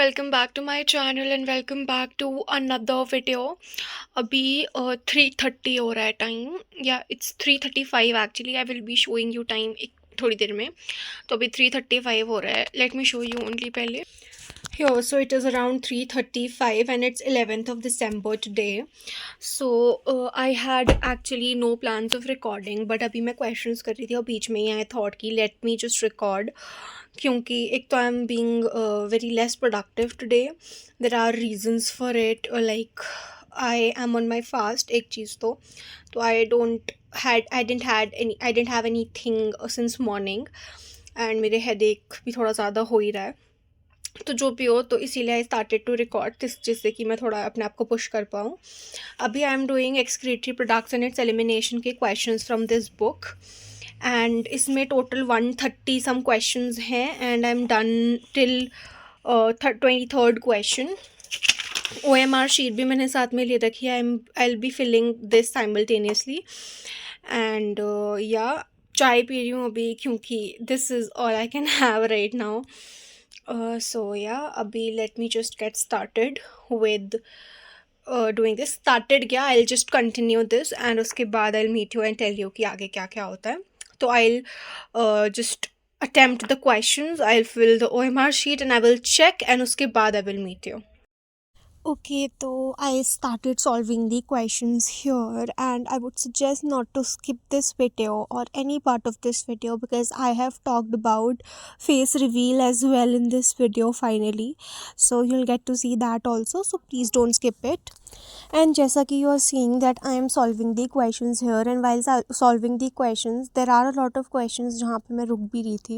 welcome back to my channel and welcome back to another video. अभी 3:30 हो रहा है टाइम, या it's 3:35 actually. I will be showing you time एक थोड़ी देर में. तो अभी 3:35 हो रहा है. Let me show you only पहले. Here, so it is around 3:35 and it's 11th of December today. So I had actually no plans of recording, but अभी मैं questions कर रही थी और बीच में ही I thought कि let me just record, क्योंकि एक तो I'm being very less productive today. There are reasons for it, like I am on my fast, एक चीज़ तो I didn't have anything since morning, and मेरे headache भी थोड़ा ज़्यादा हो ही रहा है. तो जो भी हो, तो इसीलिए I started to record this, जिससे कि मैं थोड़ा अपने आप को पुश कर पाऊँ. अभी I am doing excretory products and its elimination के questions from this book, and इसमें टोटल 130 सम क्वेश्चंस हैं, and I am done till 23rd question. OMR sheet भी मैंने साथ में ले रखी है. I will be filling this simultaneously, and या चाय पी रही हूँ अभी, क्योंकि this is all I can have right now. So yeah, abhi let me just get started with doing this. Started क्या, I'll just continue this and उसके बाद I'll meet you and tell you कि आगे क्या क्या होता है. तो I'll just attempt the questions. I'll fill the OMR sheet and I will check, and उसके बाद I will meet you. Okay, so I started solving the questions here, and I would suggest not to skip this video or any part of this video, because I have talked about face reveal as well in this video finally, so you'll get to see that also, so please don't skip it. And जैसा कि you are seeing that I am solving the questions here, and while solving the questions there are a lot of questions जहाँ पे मैं रुक भी रही थी,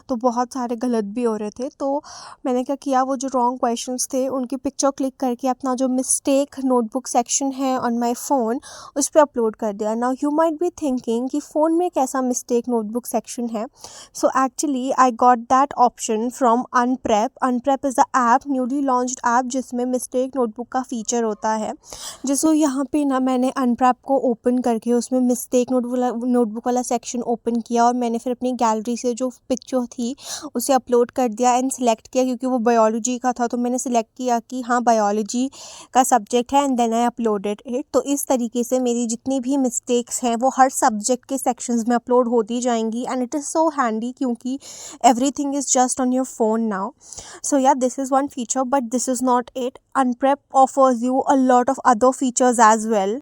तो बहुत सारे गलत भी हो रहे थे. तो मैंने क्या किया, वो जो रॉन्ग क्वेश्चंस थे उनकी पिक्चर क्लिक करके अपना जो मिस्टेक नोटबुक सेक्शन है ऑन माय फ़ोन उस पर अपलोड कर दिया. Now you might be thinking कि फ़ोन में कैसा मिस्टेक नोटबुक सेक्शन है. So actually I got that option from unprep. Unprep is the app, newly launched app, जिसमें मिस्टेक नोटबुक का फीचर होता है. जैसे यहाँ पे ना मैंने अनप्रैप को ओपन करके उसमें मिस्टेक नोटबुक वाला सेक्शन ओपन किया, और मैंने फिर अपनी गैलरी से जो पिक्चर थी उसे अपलोड कर दिया एंड सेलेक्ट किया, क्योंकि वो बायोलॉजी का था तो मैंने सेलेक्ट किया कि हाँ बायोलॉजी का सब्जेक्ट है, and then I uploaded it. तो इस तरीके से मेरी जितनी भी मिस्टेक्स हैं वो हर सब्जेक्ट के सेक्शंस में अपलोड होती जाएंगी, and it is so handy क्योंकि everything is just on your phone now. So yeah, this is one feature, but this is not it. Unprep offers you a lot of other features as well.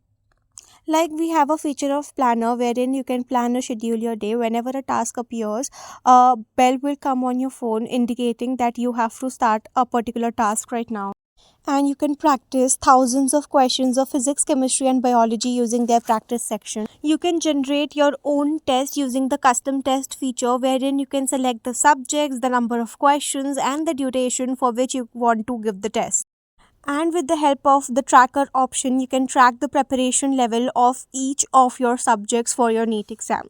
Like we have a feature of planner wherein you can plan or schedule your day. Whenever a task appears, a bell will come on your phone indicating that you have to start a particular task right now. And you can practice thousands of questions of physics, chemistry and biology using their practice section. You can generate your own test using the custom test feature, wherein you can select the subjects, the number of questions and the duration for which you want to give the test. And with the help of the tracker option, you can track the preparation level of each of your subjects for your NEET exam.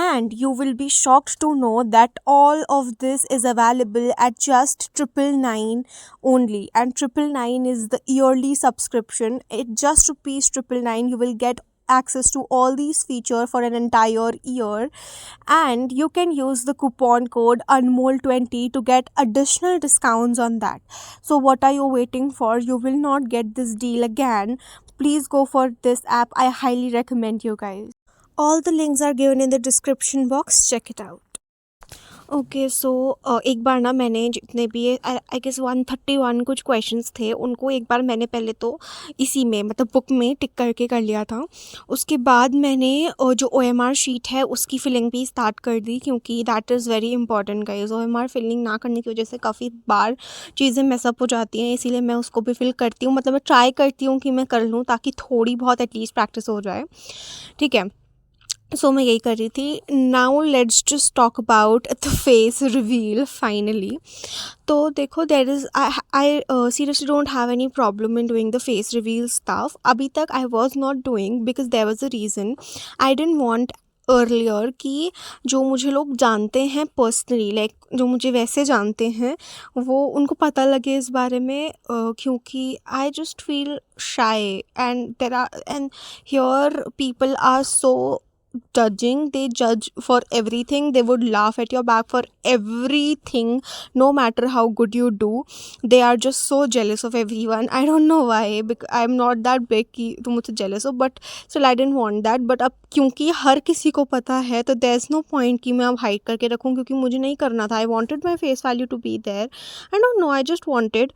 And you will be shocked to know that all of this is available at just 999 only. And 999 is the yearly subscription. It just rupees 999 you will get access to all these features for an entire year, and you can use the coupon code ANMOL20 to get additional discounts on that. So what are you waiting for? You will not get this deal again. Please go for this app. I highly recommend you guys. All the links are given in the description box. Check it out. Okay, so एक बार ना मैंने जितने भी I guess 131 कुछ questions थे उनको एक बार मैंने पहले तो इसी में मतलब बुक में टिक करके कर लिया था. उसके बाद मैंने जो OMR शीट है उसकी फिलिंग भी स्टार्ट कर दी, क्योंकि that is very important guys. OMR filling ना करने की वजह से काफ़ी बार चीज़ें मैसअप हो जाती हैं, इसीलिए मैं उसको भी फिल करती हूँ. मतलब मैं ट्राई करती हूँ कि मैं कर लूँ ताकि थोड़ी बहुत एटलीस्ट प्रैक्टिस हो जाए. ठीक है, सो मैं यही कर रही थी. Now let's just talk about the face reveal finally. तो देखो, there is I seriously don't have any problem in doing the face reveal stuff. अभी तक I was not doing because there was a reason. I didn't want earlier कि जो मुझे लोग जानते हैं पर्सनली, लाइक जो मुझे वैसे जानते हैं, वो उनको पता लगे इस बारे में, क्योंकि I just feel shy, and there are and here people are so judging. They judge for everything. They would laugh at your back for everything, no matter how good you do. They are just so jealous of everyone. I don't know why, because I'm not that big कि तुम मुझसे jealous हो, but still I didn't want that. But अब क्योंकि हर किसी को पता है, तो there's no point कि मैं अब hide करके रखूँ, क्योंकि मुझे नहीं करना था. I wanted my face value to be there. I don't know, I just wanted.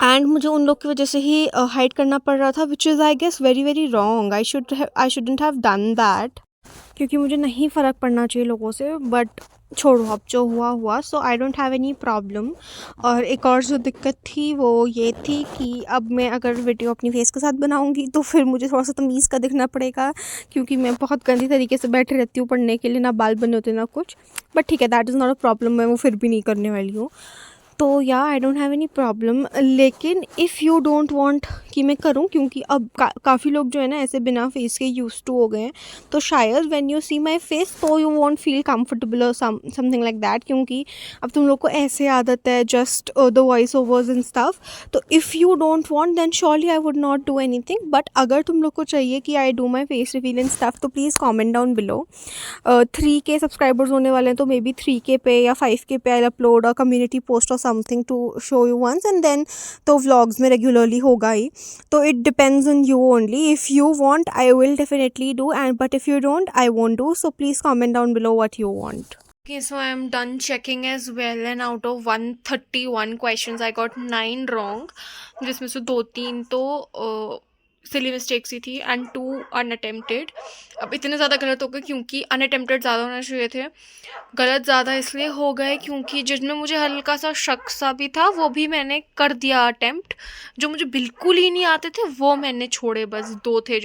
And मुझे उन लोग की वजह से ही हाइड करना पड़ रहा था, which is I guess very very wrong. I shouldn't have done that, क्योंकि मुझे नहीं फ़र्क पड़ना चाहिए लोगों से. बट छोड़ो, अब जो हुआ हुआ. So I don't have any problem. और एक और जो दिक्कत थी वो ये थी कि अब मैं अगर वीडियो अपनी फेस के साथ बनाऊंगी तो फिर मुझे थोड़ा सा तमीज़ का दिखना पड़ेगा, क्योंकि मैं बहुत गंदी तरीके से बैठी रहती हूँ पढ़ने के लिए, ना बाल बने होते ना कुछ. बट ठीक है, that is not a problem. मैं वो फिर भी नहीं करने वाली हूँ. तो या आई डोंट हैव एनी प्रॉब्लम. लेकिन इफ़ यू डोंट वांट कि मैं करूं, क्योंकि अब काफ़ी लोग जो है ना ऐसे बिना फेस के यूज टू हो गए हैं, तो शायद when you see my face तो यू वॉन्ट फील कंफर्टेबल और समथिंग लाइक दैट, क्योंकि अब तुम लोग को ऐसे आदत है just the voice overs and stuff. तो if you don't want then surely I would not do anything. But अगर तुम लोग को चाहिए कि I do my face reveal and stuff, तो please comment down below. 3K subscribers होने वाले हैं, तो मे बी 3K पे या 5K पे I upload a community post और something to show you once, and then तो व्लॉग्स में रेगुलरली होगा ही. तो it depends on you only. If you want I will definitely do, and but if you don't I won't do. So please comment down below what you want. Okay, so I am done checking as well, and out of 131 questions I got 9 wrong, जिसमें से 2-3 तो silly mistakes he थी and 2 unattempted. अब इतने ज़्यादा गलत हो गए क्योंकि अनअटेम्प्टेड ज़्यादा होना चाहिए थे. गलत ज़्यादा इसलिए हो गए क्योंकि जिसमें मुझे हल्का सा शक सा भी था वो भी मैंने कर दिया अटेम्प्ट. जो मुझे बिल्कुल ही नहीं आते थे वो मैंने छोड़े. बस 2 थे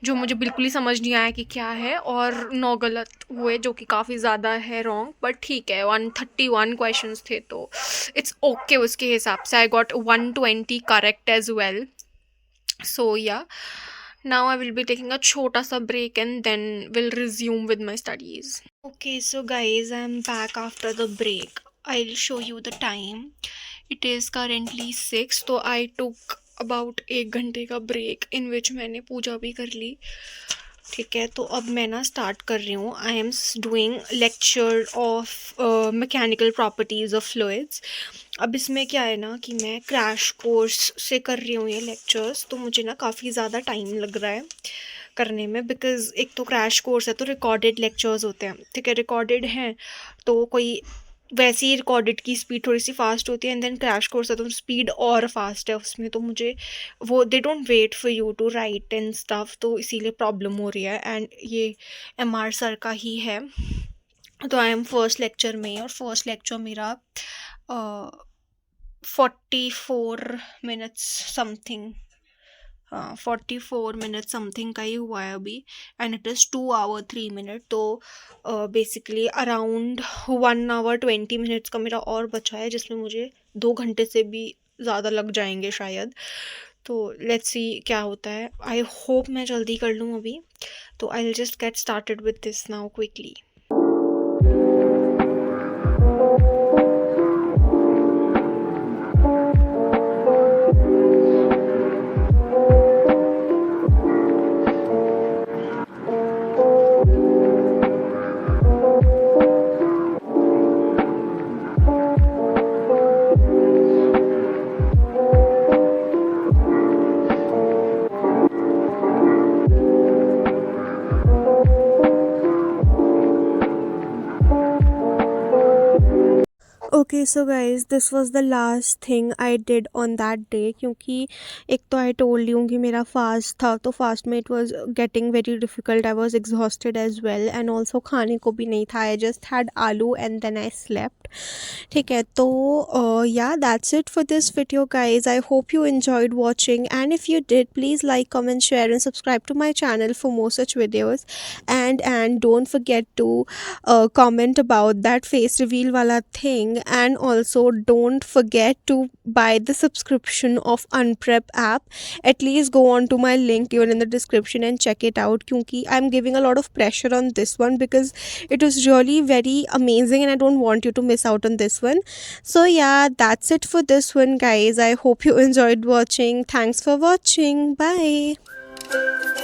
जो मुझे बिल्कुल ही समझ नहीं आया कि क्या है, और 9 गलत हुए, जो कि काफ़ी ज़्यादा है रॉन्ग. बट ठीक है, 131 क्वेश्चंस थे तो इट्स ओके. उसके हिसाब से I got 120 correct as well. So yeah, now I will be taking a chota sa break and then will resume with my studies. Okay, so guys, I'm back after the break. I'll show you the time. It is currently 6. तो I took about 1 घंटे का break, इन विच मैंने पूजा भी कर ली. ठीक है, तो अब मैं ना स्टार्ट कर रही हूँ. आई am doing lecture of mechanical properties of fluids. अब इसमें क्या है ना कि मैं क्रैश कोर्स से कर रही हूँ ये लेक्चर्स, तो मुझे ना काफ़ी ज़्यादा टाइम लग रहा है करने में, बिकॉज़ एक तो क्रैश कोर्स है तो रिकॉर्डेड लेक्चर्स होते हैं. ठीक है, रिकॉर्डेड हैं तो कोई वैसे ही रिकॉर्डेड की स्पीड थोड़ी सी फास्ट होती है, एंड देन क्रैश कोर्स है तो स्पीड और फास्ट है उसमें. तो मुझे वो they don't wait for you to write and stuff, तो इसीलिए प्रॉब्लम हो रही है. एंड ये MR सर का ही है. तो आई एम फर्स्ट लेक्चर में, और फर्स्ट लेक्चर मेरा 44 मिनट्स समथिंग, 44 मिनट समथिंग का ही हुआ है अभी, and it is 2 hour 3 minute. तो बेसिकली अराउंड 1 आवर 20 मिनट्स का मेरा और बचा है, जिसमें मुझे 2 घंटे से भी ज़्यादा लग जाएंगे शायद. तो लेट्स सी क्या होता है. आई होप मैं जल्दी कर लूँ अभी. तो I will just get started with this now quickly. Okay, so guys, this was the last thing I did on that day, क्योंकि एक तो I told you कि मेरा fast था, तो fast में it was getting very difficult. I was exhausted as well, and also खाने को भी नहीं था. I just had आलू and then I slept. ठीक है, तो yeah, that's it for this video guys. I hope you enjoyed watching, and if you did, please like, comment, share and subscribe to my channel for more such videos. And don't forget to comment about that face reveal wala thing, and also don't forget to buy the subscription of Unprep app. At least go on to my link given in the description and check it out, kyunki I'm giving a lot of pressure on this one because it was really very amazing and I don't want you to miss out on this one. So yeah, that's it for this one guys. I hope you enjoyed watching. Thanks for watching. Bye.